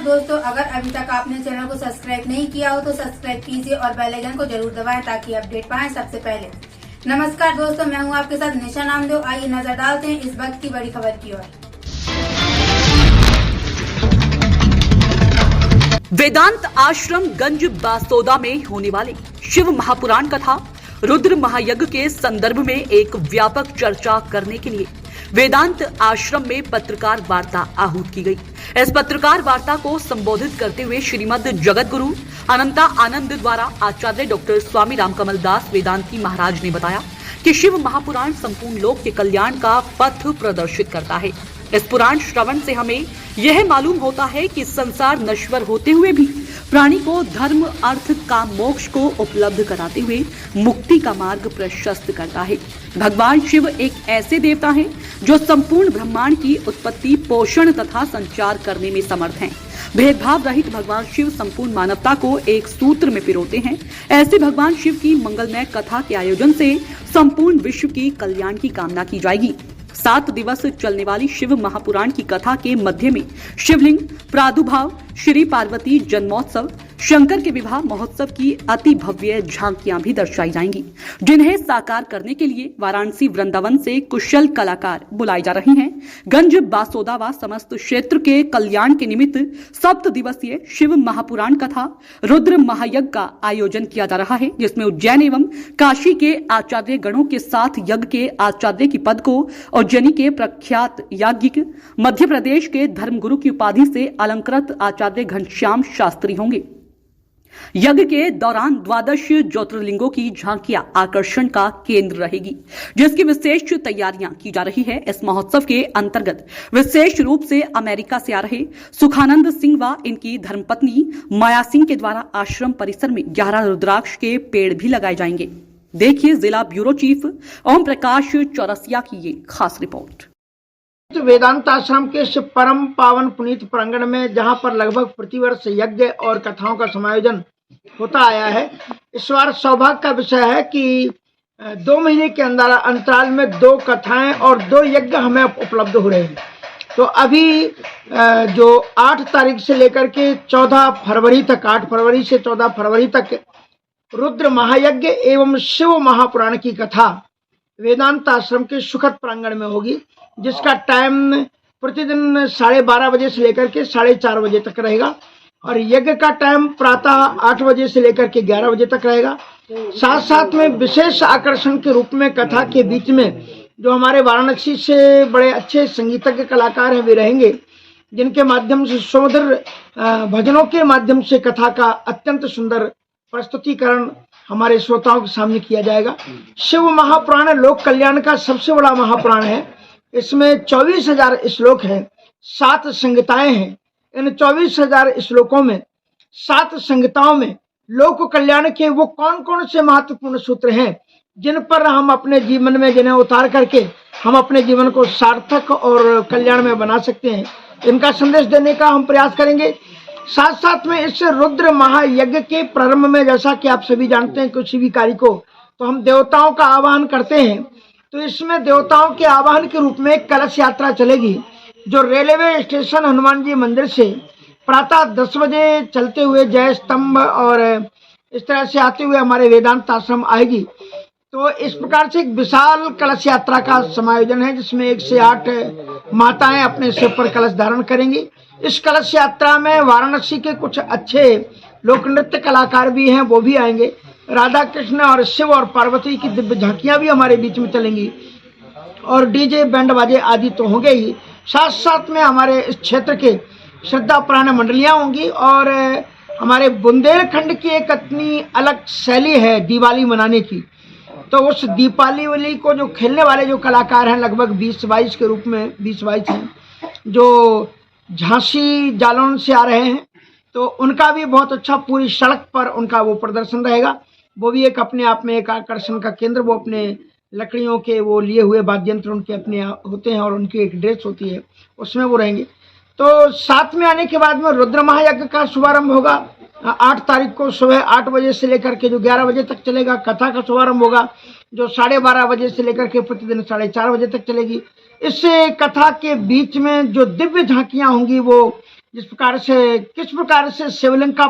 दोस्तों, अगर अभी तक आपने चैनल को सब्सक्राइब नहीं किया हो तो सब्सक्राइब कीजिए और बेल आइकन को जरूर दबाएं ताकि अपडेट पाएं सबसे पहले। नमस्कार दोस्तों, मैं हूं आपके साथ निशा नामदेव। आइए नजर डालते हैं इस वक्त की बड़ी खबर की ओर। वेदांत आश्रम गंज बासोदा में होने वाले शिव महापुराण कथा रुद्र महायज्ञ के संदर्भ में एक व्यापक चर्चा करने के लिए वेदांत आश्रम में पत्रकार वार्ता आहूत की गई। इस पत्रकार वार्ता को संबोधित करते हुए श्रीमद जगत गुरु अनंता आनंद द्वारा आचार्य डॉक्टर स्वामी रामकमल दास वेदांती महाराज ने बताया कि शिव महापुराण संपूर्ण लोक के कल्याण का पथ प्रदर्शित करता है। इस पुराण श्रवण से हमें यह मालूम होता है कि संसार नश्वर होते हुए भी प्राणी को धर्म अर्थ काम मोक्ष को उपलब्ध कराते हुए मुक्ति का मार्ग प्रशस्त करता है। भगवान शिव एक ऐसे देवता हैं जो संपूर्ण ब्रह्मांड की उत्पत्ति, पोषण तथा संचार करने में समर्थ हैं। भेदभाव रहित भगवान शिव संपूर्ण मानवता को एक सूत्र में पिरोते हैं। ऐसे भगवान शिव की मंगलमय कथा के आयोजन से संपूर्ण विश्व की कल्याण की कामना की जाएगी। 7 दिवस चलने वाली शिव महापुराण की कथा के मध्य में शिवलिंग प्रादुर्भाव, श्री पार्वती जन्मोत्सव, शंकर के विवाह महोत्सव की अति भव्य झांकियां भी दर्शाई जाएंगी, जिन्हें साकार करने के लिए वाराणसी वृंदावन से कुशल कलाकार बुलाए जा रहे हैं। गंज बासोदा व समस्त क्षेत्र के कल्याण के निमित्त 7 दिवसीय शिव महापुराण कथा रुद्र महायज्ञ का आयोजन किया जा रहा है, जिसमें उज्जैन एवं काशी के आचार्य गणों के साथ यज्ञ के आचार्य की पद को उज्जैनी के प्रख्यात याज्ञिक, मध्य प्रदेश के धर्मगुरु की उपाधि से अलंकृत आचार्य घनश्याम शास्त्री होंगे। यज्ञ के दौरान 12 ज्योतिर्लिंगों की झांकियां आकर्षण का केंद्र रहेगी, जिसकी विशेष तैयारियां की जा रही है। इस महोत्सव के अंतर्गत विशेष रूप से अमेरिका से आ रहे सुखानंद सिंह व इनकी धर्मपत्नी माया सिंह के द्वारा आश्रम परिसर में 11 रुद्राक्ष के पेड़ भी लगाए जाएंगे। देखिए जिला ब्यूरो चीफ ओम प्रकाश चौरसिया की ये खास रिपोर्ट। वेदांत आश्रम के इस परम पावन पुनीत प्रांगण में, जहां पर लगभग प्रतिवर्ष यज्ञ और कथाओं का समायोजन होता आया है, इस बार सौभाग्य का विषय है कि 2 महीने के अंतराल में 2 कथाएं और 2 यज्ञ हमें उपलब्ध हो रहे हैं। तो अभी जो 8 तारीख से लेकर के 14 फरवरी तक, 8 फरवरी से 14 फरवरी तक रुद्र महायज्ञ एवं शिव महापुराण की कथा वेदांत आश्रम के सुखद प्रांगण में होगी, जिसका टाइम प्रतिदिन 12:30 बजे से लेकर के 4:30 बजे तक रहेगा और यज्ञ का टाइम प्रातः 8 बजे से लेकर के 11 बजे तक रहेगा। साथ साथ में विशेष आकर्षण के रूप में कथा के बीच में जो हमारे वाराणसी से बड़े अच्छे संगीतज्ञ कलाकार हैं वे रहेंगे, जिनके माध्यम से सुमधुर भजनों के माध्यम से कथा का अत्यंत सुंदर प्रस्तुतिकरण हमारे श्रोताओं के सामने किया जाएगा। शिव महापुराण लोक कल्याण का सबसे बड़ा महापुराण है। इसमें 24,000 श्लोक हैं, 7 संहिताएं हैं। इन 24,000 श्लोकों में, 7 संहिताओं में लोक कल्याण के वो कौन कौन से महत्वपूर्ण सूत्र हैं जिन पर हम अपने जीवन में, जिन्हें उतार करके हम अपने जीवन को सार्थक और कल्याण में बना सकते हैं, इनका संदेश देने का हम प्रयास करेंगे। साथ साथ में इस रुद्र महायज्ञ के प्रारंभ में, जैसा कि आप सभी जानते हैं, किसी भी कार्य को तो हम देवताओं का आवाहन करते हैं, तो इसमें देवताओं के आवाहन के रूप में एक कलश यात्रा चलेगी, जो रेलवे स्टेशन हनुमान जी मंदिर से प्रातः 10 बजे चलते हुए जय स्तंभ और इस तरह से आते हुए हमारे वेदांत आश्रम आएगी। तो इस प्रकार से एक विशाल कलश यात्रा का समायोजन है, जिसमें 1 से 8 माताएं अपने सिर पर कलश धारण करेंगी। इस कलश यात्रा में वाराणसी के कुछ अच्छे लोक नृत्य कलाकार भी हैं, वो भी आएंगे। राधा कृष्ण और शिव और पार्वती की दिव्य झांकियां भी हमारे बीच में चलेंगी और डीजे बैंड बाजे आदि तो होंगे ही। साथ साथ में हमारे इस क्षेत्र के श्रद्धा पुराण मंडलियां होंगी और हमारे बुंदेलखंड की एक अपनी अलग शैली है दिवाली मनाने की। तो उस दीपावली को जो खेलने वाले जो कलाकार हैं, लगभग 20-22 के रूप में 20-22 हैं, जो झांसी जालौन से आ रहे हैं, तो उनका भी बहुत अच्छा पूरी सड़क पर उनका वो प्रदर्शन रहेगा। वो भी एक अपने आप में एक आकर्षण का केंद्र, वो अपने लकड़ियों के वो लिए हुए वाद्य यंत्र उनके अपने होते हैं और उनकी एक ड्रेस होती है, उसमें वो रहेंगे। तो साथ में आने के बाद में रुद्र महायज्ञ का शुभारंभ होगा 8 तारीख को सुबह 8 बजे से लेकर के जो 11 बजे तक चलेगा। कथा का शुभारंभ होगा जो 12:30 बजे से लेकर के प्रतिदिन 4:30 बजे तक चलेगी। इस कथा के बीच में जो दिव्य झांकियां होंगी वो किस प्रकार से शिवलिंग का